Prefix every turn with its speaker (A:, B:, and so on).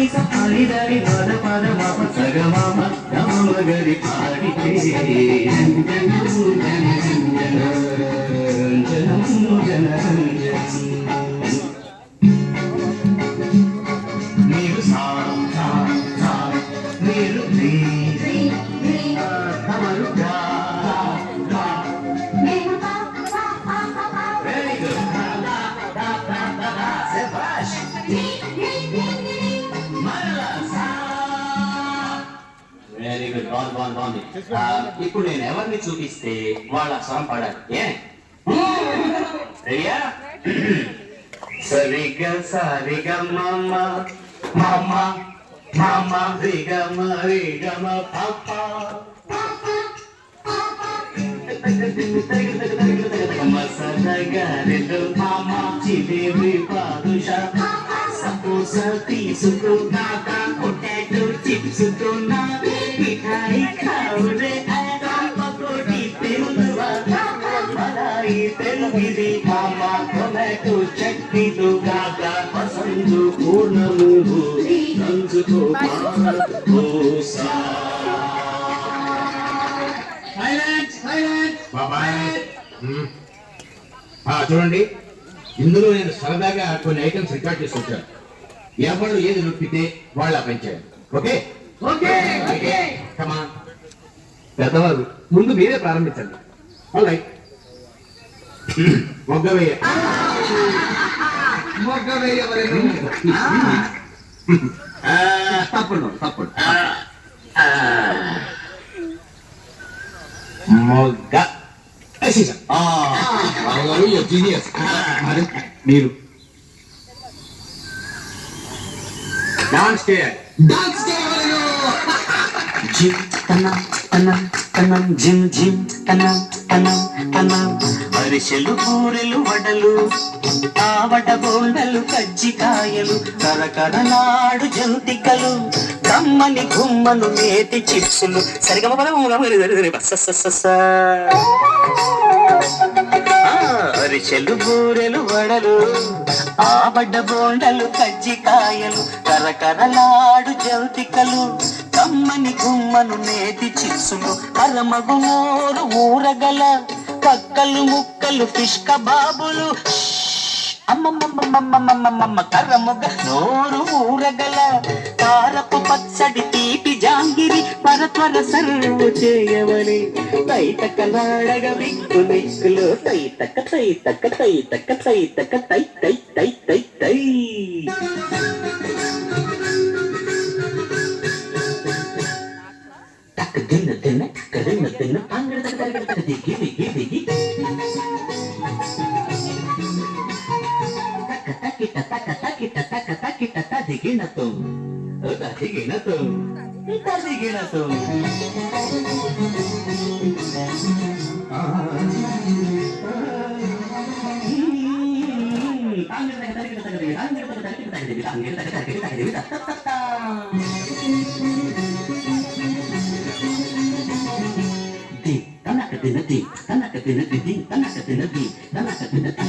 A: అలిదరి పద పద మప సగమమ గమగరి పాడితే మీరు సా మీరు తమరు వెరీ గుడ్ శభాష్ వెరీ గుడ్ బాగుంది ఇప్పుడు నేను ఎవరిని చూపిస్తే వాళ్ళ స్వరం పాడాలి ఏ రెడీయా సరిగ సరిగ మమ్మ మమ్మ మమ్మ రిగమ రిగమ పాప మసలగారెలు మామ జిలేబీ బాదుషా సమోసా తీసుకున్నాక పొటాటో చిప్స్ తోనా మిఠాయి ఖావురే పకోడీ తెలుగువా మలాయి తెలుగుది మామ టొమాటో చట్నీతో కాక పసందు పూర్ణము నంచుతో దోసా
B: చూడండి, ఇందులో నేను సరదాగా కొన్ని ఐటమ్స్ రికార్డ్ చేసి వచ్చాను. ఎవరు ఏది నొప్పితే వాళ్ళు ఆ పని చేయాలి. Okay come on. పెద్దవారు ముందు మీరే ప్రారంభించండి. రైట్. మొగ్గవేయ తప్పండి మొగ్గ జీనియస్. మీరు డాన్స్ చేయాలి.
A: జిమ్ తనం తనం తనం జిమ్ జిమ్ తనం తనం తనం అరిసెలు కూరెలు వడలు ఆవట బోండలు కజ్జికాయలు కరకరనాడు జంతికలు కమ్మని గుమ్మను నేతి చిప్సులు సరిగమ అరిసెలు బూరెలు వడలు ఆవడ్డ బోండలు కజ్జికాయలు కరకరలాడు జంతికలు కమ్మని గుమ్మను నేతి చిప్సులు అరమగు నోరు ఊరగల కక్కలు ముక్కలు ఫిష్ కబాబులు అమ్మమ్మమ్మమ్మమ్మమ్మమ్మ కర్రముగ నోరు ఊరగల కారపు పచ్చడి తీపి జాంగిరి పరత్వర సర్వు చేయవలి తైతకలాడగ విక్కు నిక్కులు తైతక తైతక తైతక తైతక తై తై తై తై తై తక్క దిన్న దిన్న కదిన్న దిన్న అంగడ తగ్గ దిగి దిగి దిగి దిగినతో దిగినతో దిగినతో తనక తినది తనక తినది తనక తినది తనక తినది